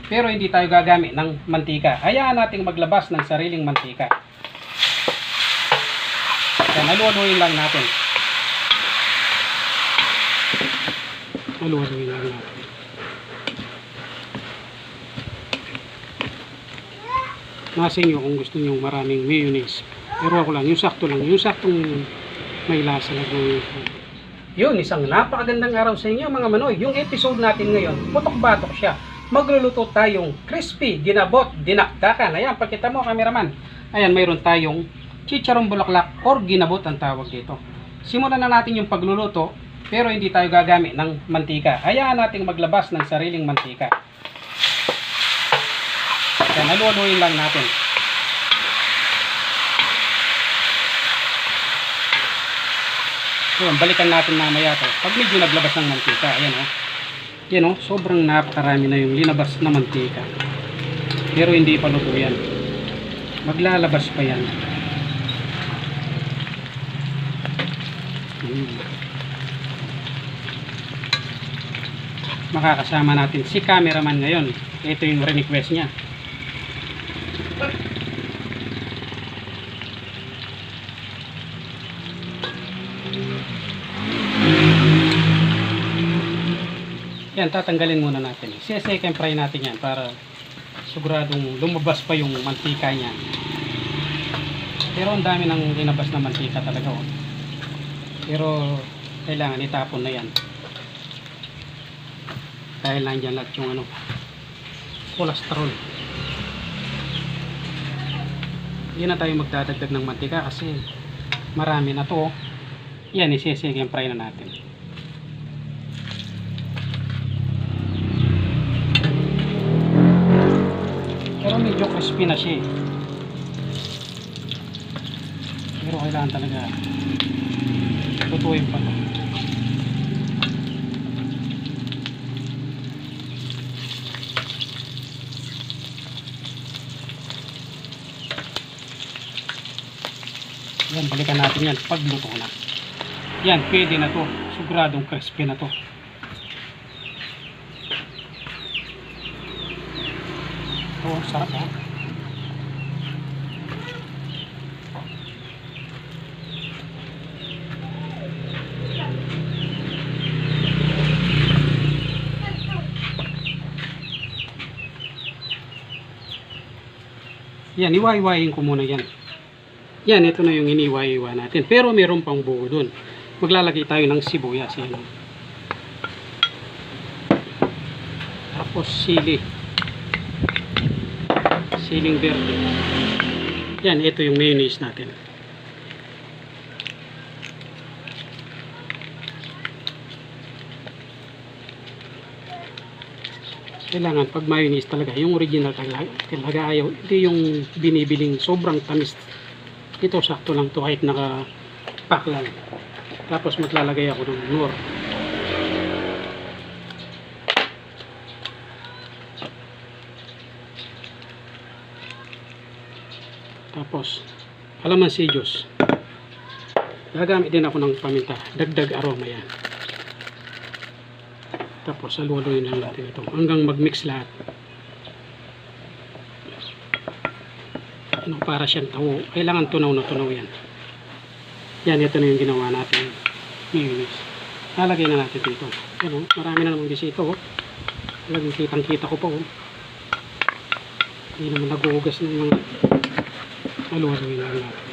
pero hindi tayo gagamit ng mantika. Hayaan nating maglabas ng sariling mantika. Yan, halu-haluin lang natin. Halu-haluin lang natin. Nasa inyo kung gusto nyo maraming mayonnaise. Pero ako lang, yung sakto lang. Yung saktong may lasa lang. Yun, isang napakagandang araw sa inyo mga manoy. Yung episode natin ngayon, putok-batok siya. Magluluto tayong crispy, ginabot, dinakdakan. Ayan, pakita mo cameraman. Ayan, mayroon tayong chicharong bulaklak or ginabot ang tawag dito. Simulan na natin yung pagluluto, pero hindi tayo gagamit ng mantika. Hayaan nating maglabas ng sariling mantika. Yan, halu-haluin lang natin. Yun, balikan natin mamaya to. Pag medyo naglabas ng mantika, ayan o. Yan o, sobrang napakarami na yung linabas na mantika. Pero hindi pa luto yan. Maglalabas pa yan. Makakasama natin si cameraman ngayon. Ito yung request niya. Yan, tatanggalin muna natin. Second fry natin yan para siguradong lumabas pa yung mantika niya. Pero ang dami ng linabas na mantika talaga. Oh. Pero kailangan itapon na yan. Dahil nandiyan lahat yung cholesterol. Hindi na tayo magdadagdag ng mantika kasi marami na to. Yan, isi-second fry na natin. Pero medyo crispy na siya eh. Pero kailangan talaga lutuin pa to. Yan, balikan natin yan pag luto na. Yan, pwede na to. Siguradong crispy na to. Oh, sarap ha. Yan, iwa-iwain ko muna yan. Yan, ito na yung iniwa-iwa natin. Pero meron pang buo dun. Maglalagay tayo ng sibuyas. Yan. Tapos sili. Siling verde. Yan, ito yung mayonnaise natin. Kailangan pag mayonnaise talaga, yung original talaga ayaw. Hindi yung binibiling sobrang tamis. Ito sakto lang to kahit naka-pack lang. Tapos maglalagay ako ng nor. Tapos kalamansi juice. Gagamit din ako ng paminta. Dagdag aroma yan. Tapos haluhaluin lang natin ito hanggang mag-mix lahat. Para siyang tawo. Kailangan tunaw na tunaw yan. Yan, ito na yung ginawa natin. Mayonnaise. Lalagay na natin dito. Yan, marami na namang bisito. Talagang kitang-kita ko pa. Hindi naman naguhugas ng mga haluhaluin lang natin.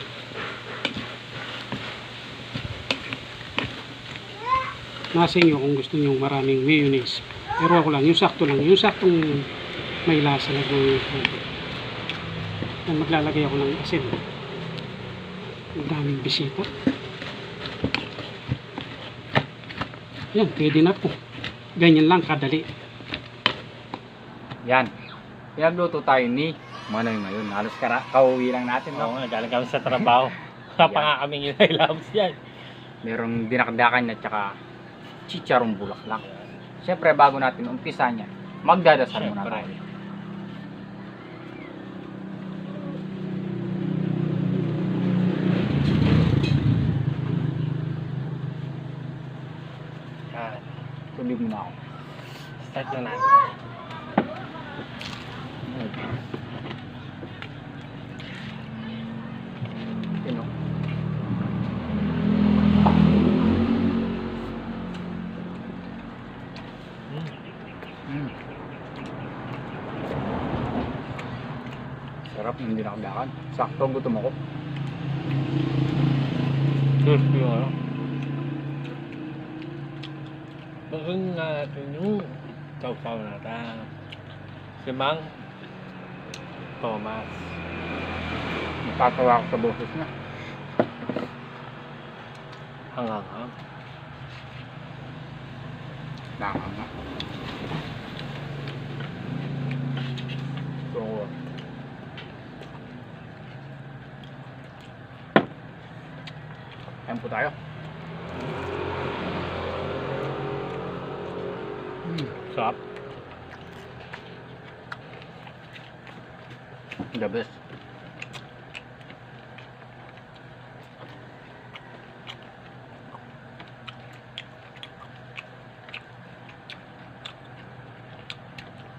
Nasa inyo kung gusto nyo maraming mayonnaise. Pero ako lang, yung sakto lang. Yung saktong may lasa lang. Yan, maglalagay ako ng asin. Ang daming bisita. Yan, pwede na po. Ganyan lang kadali. Yan. Pinagluto tayo ni Manoy ngayon. Halos kauwi lang natin. Oo, nagaling kami sa trabaho. Wala pa nga kaming ilabs yan. Merong dinakdakan at saka chicharong bulaklak. Siyempre, bago natin umpisa niya, magdadasal muna tayo. Yan. Tubig muna ako. Start na natin. Sarap ng dinakdakan. Sakto gutom ako. Crispy yung ano. Bakit nga natin yung sausaw natin. Si Mang Thomas. Natatawa ako sa boses niya. Hangang-hang. Nakanga. So, kain po tayo. Sarap. The best.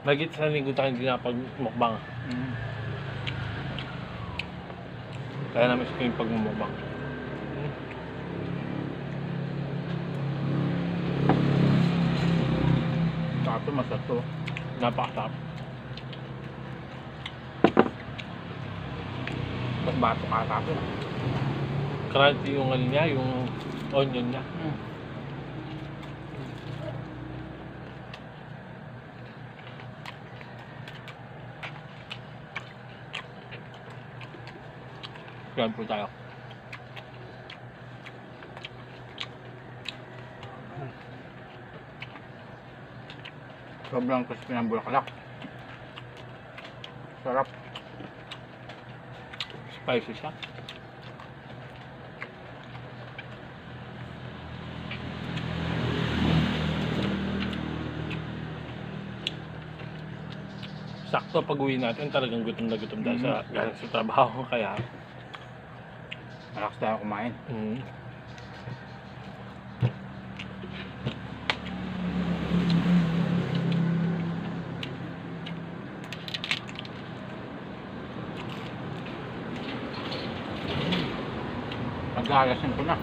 Magit sa linggo tayo hindi napag-mukbang. Kaya namin sa yung pag-mukbang. Sakto, masarap. Napakasarap. Mas bato ka sa akin. Crunchy yung ano niya, yung onion niya. Kaya po tayo. Sobrang crispy ng bulaklak. Sarap. Spicy siya. Sakto pag uwi natin talagang gutom na gutom dahil sa galing sa trabaho kaya Relax tayo kumain. Mag-aalasin ko na.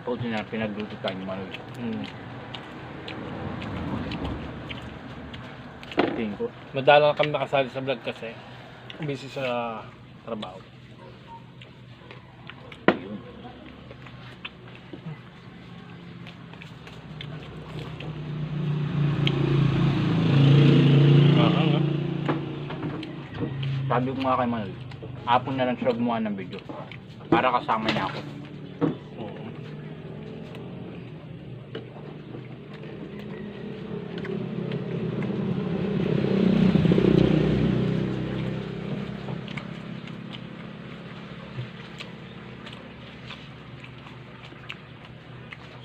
Buti na pinagluto tayo ni Manoy. Tingin ko. Madalang kami nakasali sa vlog kasi busy sa trabaho. Yun. Nga. Sabi ko nga kay Manoy, hapon na lang siya gumawa ng video. Para kasama niya ako.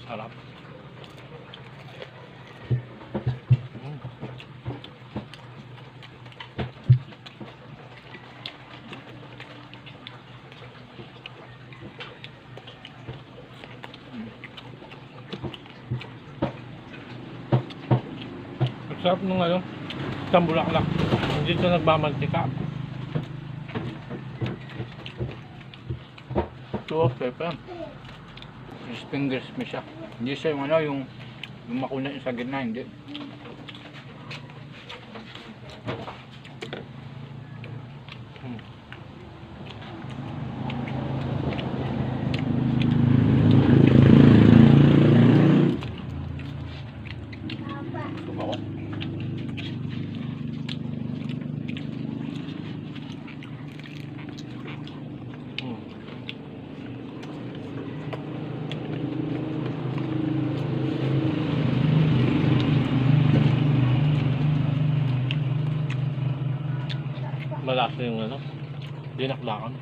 Sarap. Ang sarap nung ano, isang bulaklak. Hindi ito nagmamantika. So, pepe. Crispy crispy siya. Hindi siya yung ano, yung makunat yung sa gitna, hindi. Sumawa. Malasa yung ano, dinakdakan.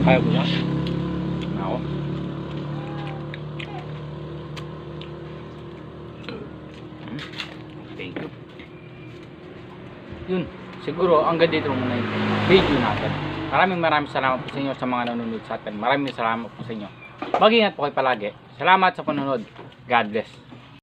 Kaya mo yan. Ako. Thank you. Yun, siguro hanggang dito muna yung video natin. Maraming salamat po sa inyo sa mga nanonood sa atin. Maraming salamat po sa inyo. Mag-ingat po kayo palagi. Salamat sa panonood. God bless.